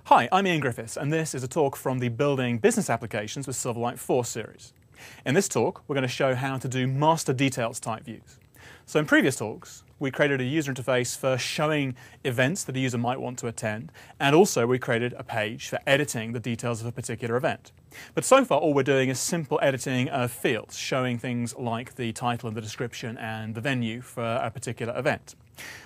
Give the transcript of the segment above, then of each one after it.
Hi, I'm Ian Griffiths, and this is a talk from the Building Business Applications with Silverlight 4 series. In this talk, we're going to show how to do master details type views. So in previous talks, we created a user interface for showing events that a user might want to attend, and also we created a page for editing the details of a particular event. But so far, all we're doing is simple editing of fields, showing things like the title and the description and the venue for a particular event.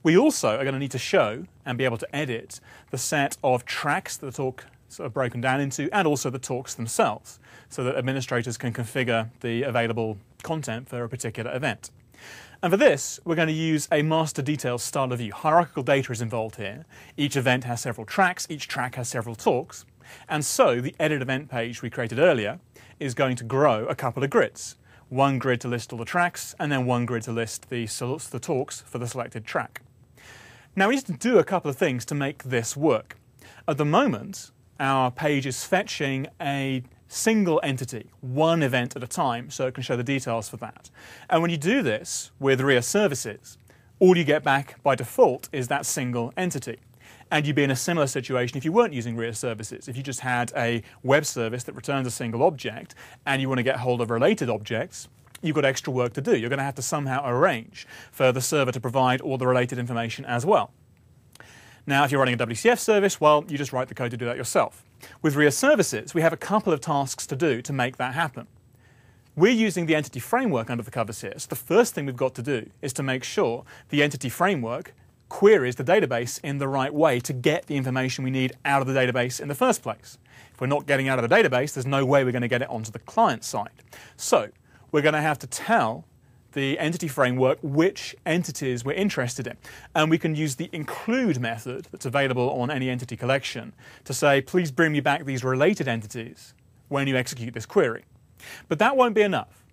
We also are going to need to show and be able to edit the set of tracks that the talk are broken down into, and also the talks themselves, so that administrators can configure the available content for a particular event. And for this, we're going to use a master details style of view. Hierarchical data is involved here. Each event has several tracks, each track has several talks, and so the edit event page we created earlier is going to grow a couple of grids. One grid to list all the tracks, and then one grid to list the talks for the selected track. Now we need to do a couple of things to make this work. At the moment, our page is fetching a single entity, one event at a time, so it can show the details for that. And when you do this with RIA services, all you get back by default is that single entity. And you'd be in a similar situation if you weren't using RIA services. If you just had a web service that returns a single object and you want to get hold of related objects, you've got extra work to do. You're going to have to somehow arrange for the server to provide all the related information as well. Now, if you're running a WCF service, well, you just write the code to do that yourself. With RIA services, we have a couple of tasks to do to make that happen. We're using the entity framework under the covers here, so the first thing we've got to do is to make sure the entity framework queries the database in the right way to get the information we need out of the database in the first place. If we're not getting out of the database, there's no way we're going to get it onto the client side. So we're going to have to tell the entity framework which entities we're interested in. And we can use the include method that's available on any entity collection to say, please bring me back these related entities when you execute this query. But that won't be enough.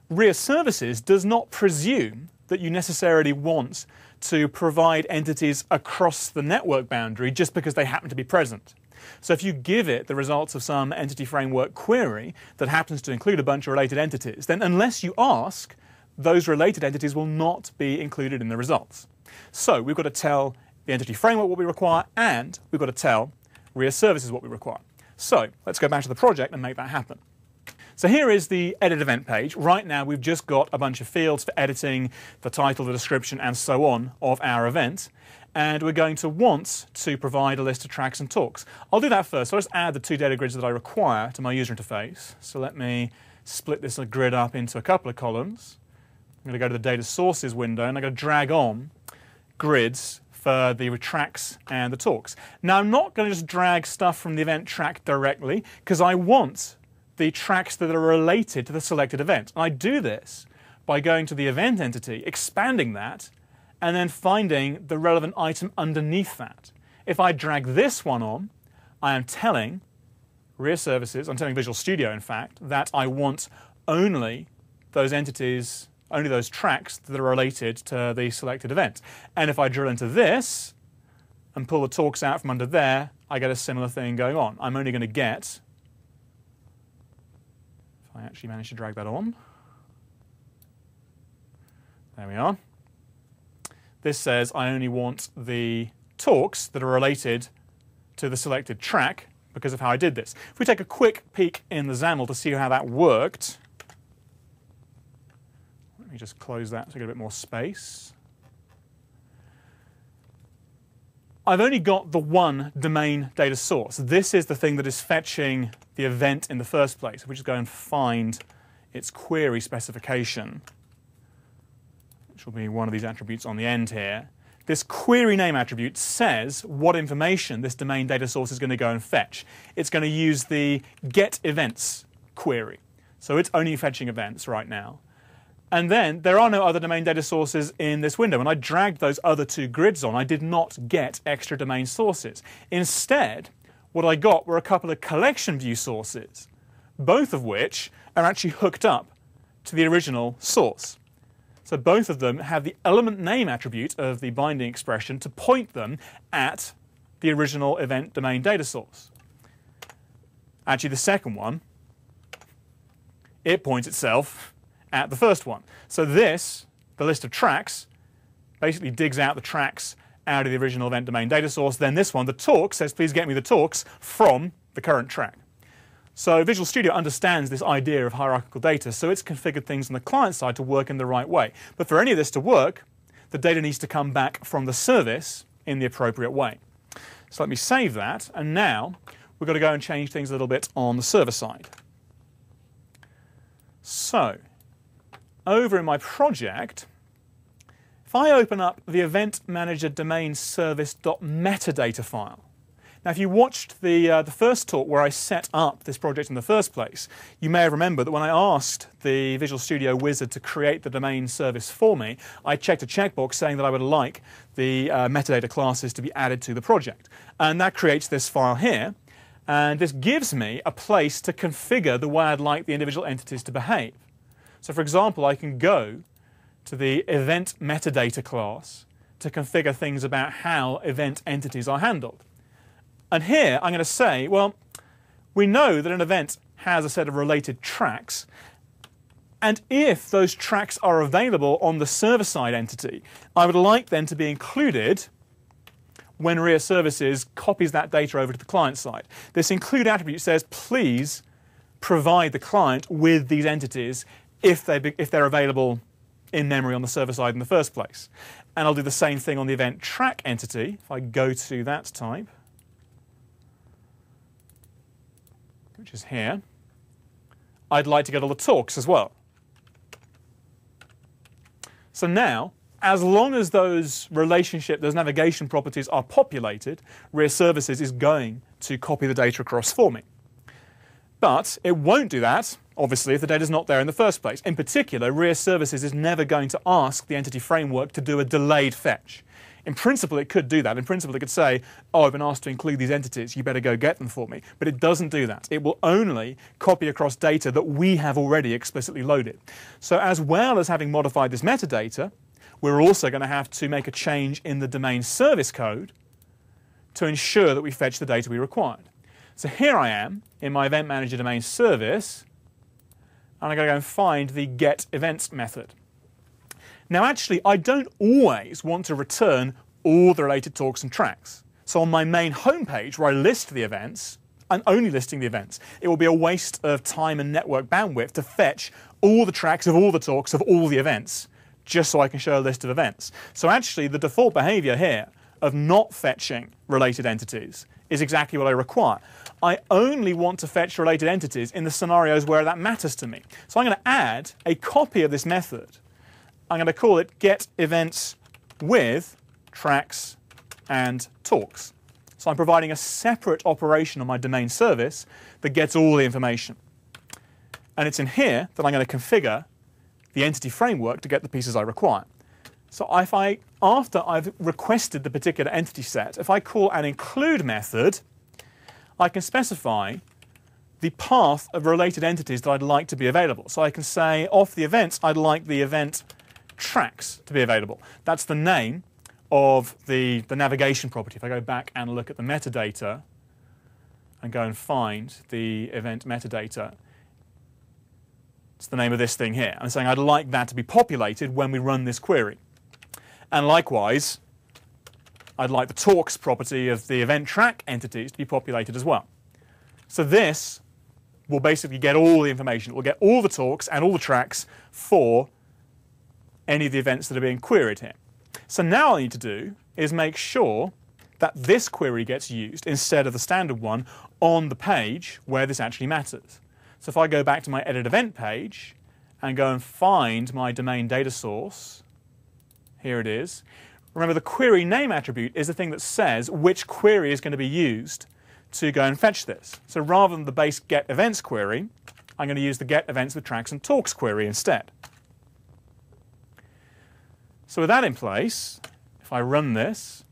RIA services does not presume that you necessarily want to provide entities across the network boundary just because they happen to be present. So if you give it the results of some entity framework query that happens to include a bunch of related entities, then unless you ask, those related entities will not be included in the results. So we've got to tell the entity framework what we require, and we've got to tell RIA services what we require. So let's go back to the project and make that happen. So here is the edit event page. Right now we've just got a bunch of fields for editing the title, the description, and so on of our event. And we're going to want to provide a list of tracks and talks. I'll do that first. So I'll just add the two data grids that I require to my user interface. So let me split this grid up into a couple of columns. I'm going to go to the data sources window, and I'm going to drag on grids for the tracks and the talks. Now I'm not going to just drag stuff from the event track directly, because I want the tracks that are related to the selected event. And I do this by going to the event entity, expanding that, and then finding the relevant item underneath that. If I drag this one on, I am telling RIA services, I'm telling Visual Studio, in fact, that I want only those entities, only those tracks that are related to the selected event. And if I drill into this and pull the talks out from under there, I get a similar thing going on. I'm only going to get, if I actually manage to drag that on, there we are. This says I only want the talks that are related to the selected track because of how I did this. If we take a quick peek in the XAML to see how that worked, let me just close that to get a bit more space. I've only got the one domain data source. This is the thing that is fetching the event in the first place. If we just go and find its query specification, which will be one of these attributes on the end here, this query name attribute says what information this domain data source is going to go and fetch. It's going to use the get events query. So it's only fetching events right now. And then there are no other domain data sources in this window. When I dragged those other two grids on, I did not get extra domain sources. Instead, what I got were a couple of collection view sources, both of which are actually hooked up to the original source. So both of them have the element name attribute of the binding expression to point them at the original event domain data source. Actually, the second one, it points itself at the first one. So this, the list of tracks, basically digs out the tracks out of the original event domain data source. Then this one, the talk, says please get me the talks from the current track. So Visual Studio understands this idea of hierarchical data, so it's configured things on the client side to work in the right way. But for any of this to work, the data needs to come back from the service in the appropriate way. So let me save that, and now we've got to go and change things a little bit on the server side. So over in my project, if I open up the event manager domain service.metadata file. Now, if you watched the first talk where I set up this project in the first place, you may have remembered that when I asked the Visual Studio wizard to create the domain service for me, I checked a checkbox saying that I would like the metadata classes to be added to the project. And that creates this file here. And this gives me a place to configure the way I'd like the individual entities to behave. So for example, I can go to the event metadata class to configure things about how event entities are handled. And here I'm going to say, well, we know that an event has a set of related tracks, and if those tracks are available on the server-side entity, I would like them to be included when RIA Services copies that data over to the client side. This include attribute says, please provide the client with these entities if they're available in memory on the server side in the first place. And I'll do the same thing on the event track entity. If I go to that type, which is here, I'd like to get all the talks as well. So now, as long as those navigation properties are populated, RIA Services is going to copy the data across for me. But it won't do that, obviously, if the data is not there in the first place. In particular, RIA Services is never going to ask the entity framework to do a delayed fetch. In principle, it could do that. In principle, it could say, oh, I've been asked to include these entities, you better go get them for me. But it doesn't do that. It will only copy across data that we have already explicitly loaded. So as well as having modified this metadata, we're also going to have to make a change in the domain service code to ensure that we fetch the data we required. So here I am in my event manager domain service, and I'm going to go and find the get events method. Now actually, I don't always want to return all the related talks and tracks. So on my main homepage where I list the events, I'm only listing the events. It will be a waste of time and network bandwidth to fetch all the tracks of all the talks of all the events, just so I can show a list of events. So actually, the default behavior here of not fetching related entities is exactly what I require. I only want to fetch related entities in the scenarios where that matters to me. So I'm going to add a copy of this method. I'm going to call it get events with tracks and talks. So I'm providing a separate operation on my domain service that gets all the information. And it's in here that I'm going to configure the entity framework to get the pieces I require. So after I've requested the particular entity set, if I call an include method, I can specify the path of related entities that I'd like to be available. So I can say, off the events, I'd like the event tracks to be available. That's the name of the navigation property. If I go back and look at the metadata and go and find the event metadata, it's the name of this thing here. I'm saying I'd like that to be populated when we run this query. And likewise, I'd like the talks property of the event track entities to be populated as well. So this will basically get all the information. It will get all the talks and all the tracks for any of the events that are being queried here. So now all I need to do is make sure that this query gets used instead of the standard one on the page where this actually matters. So if I go back to my edit event page and go and find my domain data source, here it is. Remember, the query name attribute is the thing that says which query is going to be used to go and fetch this. So rather than the base get events query, I'm going to use the get events with tracks and talks query instead. So with that in place, if I run this,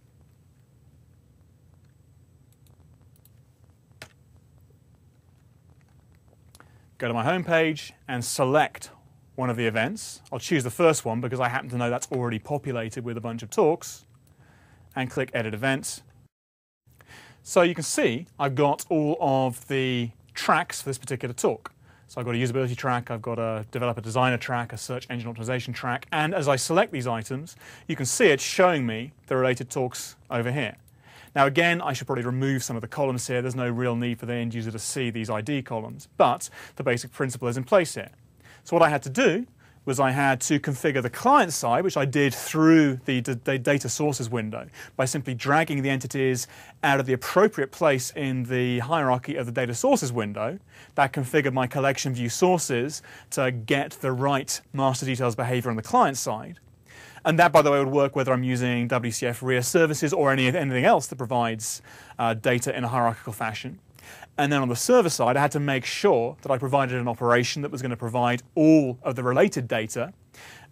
go to my home page and select one of the events. I'll choose the first one because I happen to know that's already populated with a bunch of talks, and click Edit Events. So you can see I've got all of the tracks for this particular talk. So So I've got a usability track, I've got a developer designer track, a search engine optimization track, and as I select these items, you can see it showing me the related talks over here. Now again, I should probably remove some of the columns here. There's no real need for the end user to see these ID columns, but the basic principle is in place here. So what I had to do was I had to configure the client side, which I did through the data sources window by simply dragging the entities out of the appropriate place in the hierarchy of the data sources window. That configured my collection view sources to get the right master details behavior on the client side. And that, by the way, would work whether I'm using WCF RIA services or anything else that provides data in a hierarchical fashion. And then on the server side, I had to make sure that I provided an operation that was going to provide all of the related data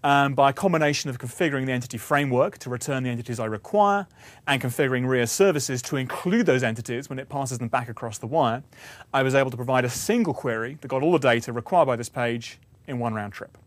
by a combination of configuring the entity framework to return the entities I require and configuring RIA services to include those entities when it passes them back across the wire. I was able to provide a single query that got all the data required by this page in one round trip.